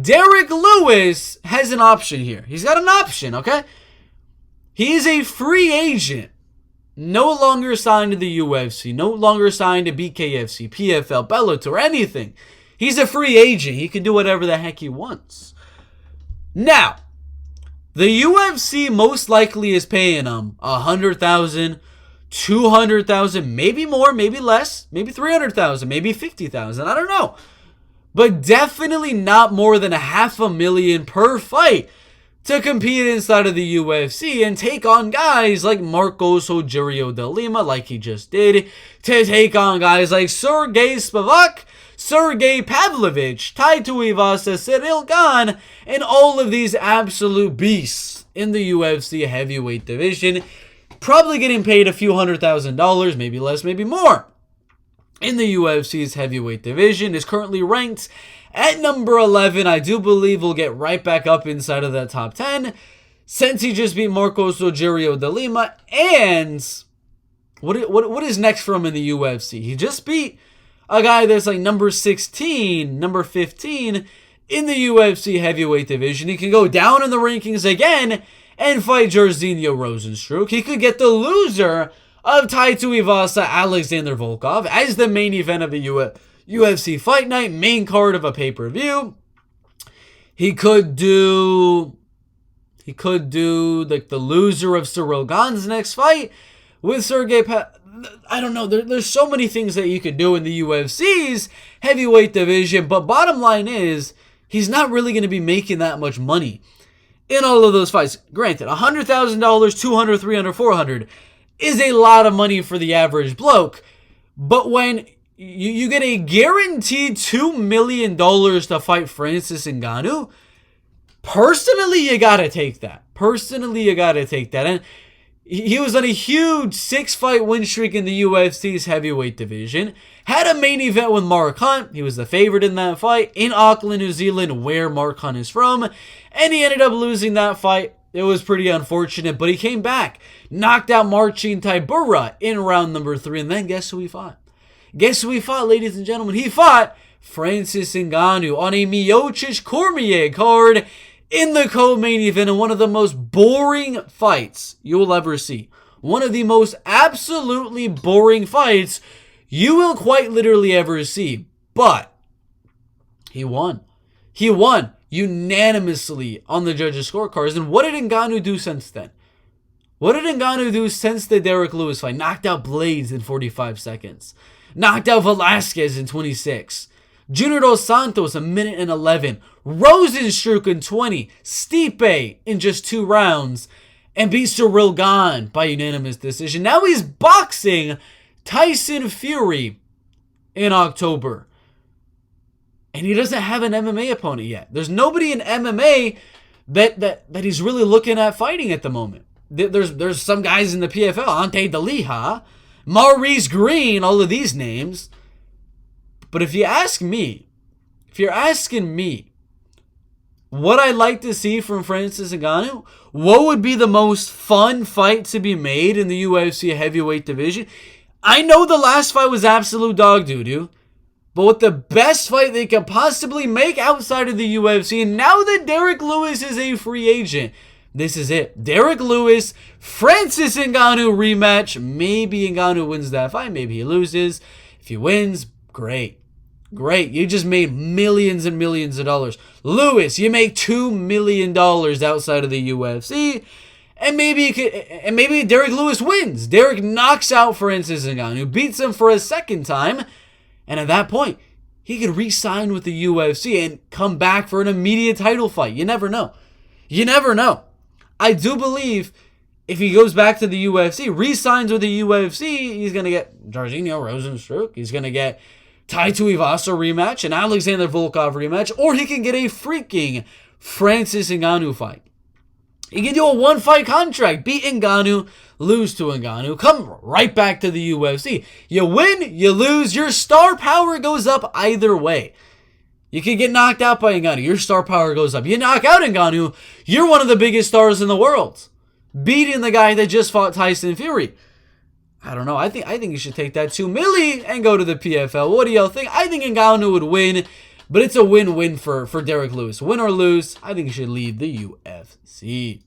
Derrick Lewis has an option here. He's got an option, okay? He's a free agent. No longer signed to the UFC. No longer signed to BKFC, PFL, Bellator, anything. He's a free agent. He can do whatever the heck he wants. Now, the UFC most likely is paying him $100,000, $200,000, maybe more, maybe less, maybe $300,000, maybe $50,000. I don't know. But definitely not more than $500,000 per fight to compete inside of the UFC and take on guys like Marcos Rogerio de Lima, like he just did, to take on guys like Sergey Spivak, Sergey Pavlovich, Tai Tuivasa, Cyril Gane, and all of these absolute beasts in the UFC heavyweight division, probably getting paid a few $100,000, maybe less, maybe more. In the UFC's heavyweight division, is currently ranked at number 11. I do believe we'll get right back up inside of that top 10 since he just beat Marcos Rogerio de Lima. And what is next for him in the UFC? He just beat a guy that's like number 16, number 15 in the UFC heavyweight division. He can go down in the rankings again and fight Jairzinho Rozenstruik. He could get the loser of Tai Tuivasa, Alexander Volkov as the main event of the UFC Fight Night, main card of a pay-per-view. He could do like the loser of Cyril Gane's next fight with Sergey I don't know. There's so many things that you could do in the UFC's heavyweight division, but bottom line is he's not really going to be making that much money in all of those fights. Granted, $100,000, $200,000, $300,000, $400,000 is a lot of money for the average bloke, but when you get a guaranteed $2 million to fight Francis Ngannou, personally, you got to take that. And he was on a huge 6-fight win streak in the UFC's heavyweight division. Had a main event with Mark Hunt. He was the favorite in that fight in Auckland, New Zealand, where Mark Hunt is from. And he ended up losing that fight. It was pretty unfortunate, but he came back. Knocked out Marcin Tybura in round number 3. And then guess who he fought? Ladies and gentlemen? He fought Francis Ngannou on a Miocic Cormier card in the co-main event, in one of the most boring fights you will ever see. One of the most absolutely boring fights you will quite literally ever see. But he won. He won unanimously on the judges' scorecards. And what did Ngannou do since then? What did Ngannou do since the Derrick Lewis fight? Knocked out Blades in 45 seconds. Knocked out Velasquez in 26. Junior Dos Santos, 1:11. Rozenstruik in 20. Stipe in just 2 rounds. And beat Cyril Gane by unanimous decision. Now he's boxing Tyson Fury in October. And he doesn't have an MMA opponent yet. There's nobody in MMA that he's really looking at fighting at the moment. There's some guys in the PFL. Ante DeLija, Maurice Green, all of these names. But if you're asking me, what I'd like to see from Francis Ngannou, what would be the most fun fight to be made in the UFC heavyweight division? I know the last fight was absolute dog doo-doo, but what the best fight they could possibly make outside of the UFC, and now that Derrick Lewis is a free agent, this is it. Derrick Lewis, Francis Ngannou rematch. Maybe Ngannou wins that fight, maybe he loses. If he wins, great. You just made millions and millions of dollars. Lewis, you make $2 million outside of the UFC. And maybe Derrick Lewis wins. Derrick knocks out Francis Ngannou, beats him for a second time. And at that point, he could re-sign with the UFC and come back for an immediate title fight. You never know. I do believe if he goes back to the UFC, re-signs with the UFC, he's going to get Jairzinho Rozenstruik. He's going to get Tai Tuivasa rematch, an Alexander Volkov rematch, or he can get a freaking Francis Ngannou fight. He can do a 1-fight contract, beat Ngannou, lose to Ngannou, come right back to the UFC. You win, you lose, your star power goes up either way. You can get knocked out by Ngannou, your star power goes up. You knock out Ngannou, you're one of the biggest stars in the world, beating the guy that just fought Tyson Fury. I don't know. I think you should take that $2 million and go to the PFL. What do y'all think? I think Ngannou would win But it's a win-win for Derrick Lewis. Win or lose, I think he should leave the UFC.